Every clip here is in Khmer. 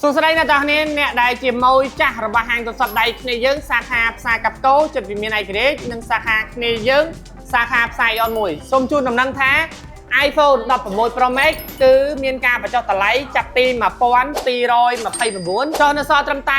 សួស្តីអ្នកទាំងនេះអ្នកដែលជាម៉ួយចាស់របស់ហាងទូរស័ព្ទដៃគ្នាយើងសាខាផ្សារកាប់កោចិត្តវិមានឯករាជ្យនិងសាខាគ្នាយើងសាខាផ្សារអនមួយសូមជូនដំណឹងថា iPhone 16 Pro Max គឺមានការបញ្ចុះតម្លៃចាប់ពី 1229 ចុះនៅសល់ត្រឹមតែ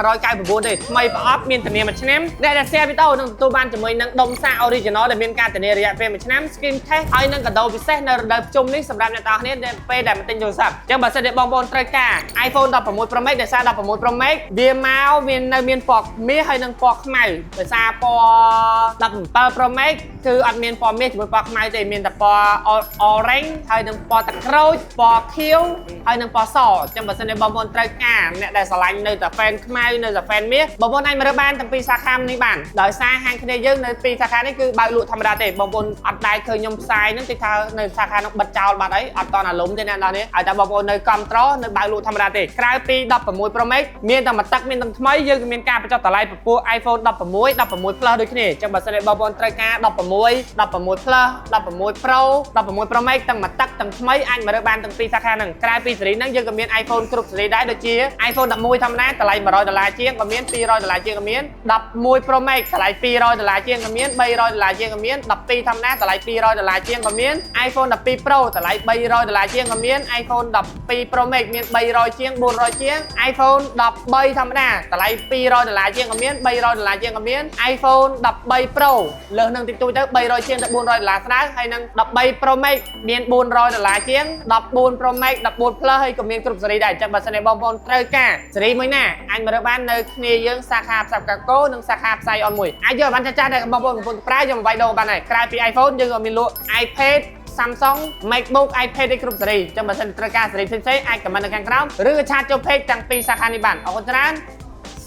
1199 ទេថ្មីប្រអប់មានធានា1ឆ្នាំអ្នកដែល share វីដេអូនឹងទទួលបានជាមួយនឹងដុំសាក Original ដែលមានការធានារយៈពេល1ឆ្នាំ Screen Test ហើយនឹងកាដូពិសេសនៅរដូវភ្ជុំនេះសម្រាប់អ្នកទាំងគ្នាដែលពេលដែលមកទិញទូរស័ព្ទអញ្ចឹងបើសិនជាបងប្អូនត្រូវការ iPhone 16 Pro Max ដែលសារ16 Pro Max វាមកមានពណ៌មាសហើយនឹងពណ៌ខ្មៅដោយសារពណ៌17 Pro Max គឺអត់មានពណ៌មាសជាមួយពណ៌ខ្មៅទេមានតែពណ៌ orange ហើយនឹងពណ៌ទឹកក្រូចពណ៌ខៀវហើយនឹងពណ៌សអញ្ចឹងបើសិនជាបងប្អូនត្រូវការអ្នកដែលស្រឡាញ់នៅតែ fan ខ្មៅនៅតែ fan មាសបងប្អូនអាចមករើបានទាំងពីរសាខានេះបានដោយសារហាងគ្នាយើងនៅពីរសាខានេះគឺបើកលក់ធម្មតាទេបងប្អូនអត់ដែលឃើញខ្ញុំផ្សាយហ្នឹងគឺថានៅសាខានោះបិទចោលបាត់អីអត់តអារម្មណ៍ទេអ្នកនរនេះឲ្យតែបងប្អូននៅកំត្រនៅបើកលក់ធម្មតាទេក្រៅពី16 Pro Max មានតែមួយទឹកមានទាំងថ្មីយើងមានការបញ្ចុះតម្លៃពពោះ iPhone 16 16 Plus ដូចគ្នាអញ្ចឹងបើសិនជាបងប្អូនត្រូវការ16 Plus 16 Pro 16 Pro Max ទាំងមួយទឹកទាំងថ្មីអាចមករើបានទាំងពីរសាខាហ្នឹងក្រៅពីស៊េរីហ្នឹងយើងក៏មាន iPhone គ្រប់ស៊េរីដែរដូចជា iPhone 11 ធម្មតាតម្លៃ$100ជាងក៏មាន$200ជាងក៏មាន11 Pro Max តម្លៃ$200ជាងក៏មាន$300ជាងក៏មាន12ធម្មតាតម្លៃ$200ជាងក៏មាន iPhone 12 Pro តម្លៃ$300ជាងក៏មាន iPhone 12 Pro Max មាន300ជាង400ជាង iPhone 13ធម្មតាតម្លៃ$200ជាងក៏មាន$300ជាងក៏មាន iPhone 13 Pro លើសនឹងតិចតួចទៅ300ជាងទៅ$400ស្ដៅហើយនឹង13 Pro Max មាន$400ជាង14 Pro Max 14 Plus ហើយក៏មានគ្រប់ស៊េរីដែរអញ្ចឹងបើសិនជាបងប្អូនត្រូវការស៊េរីមួយណាអាចមករើបាននៅគ្នាយើងសាខាផ្សារកាកូនិងសាខាផ្សារអនមួយអាចយកបានចាស់ៗដែលបងប្អូនកំពុងប្រើយកមកវាយដូរបានដែរក្រៅពី iPhone យើងក៏មានលក់ iPad Samsung MacBook iPad ឯគ្រប់ស៊េរីអញ្ចឹងបើសិនត្រូវការស៊េរីផ្សេងៗអាចខមមិននៅខាងក្រោមឬក៏ឆាតចូល page ទាំងពីរសាខានេះបានអរគុណច្រើន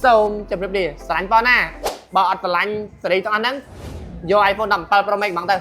សូមជម្រាបលាស្រឡាញ់បងណាបើអត់ស្រឡាញ់ស៊េរីទាំងអស់ហ្នឹងយក iPhone 17 Pro Max ហ្មងទៅ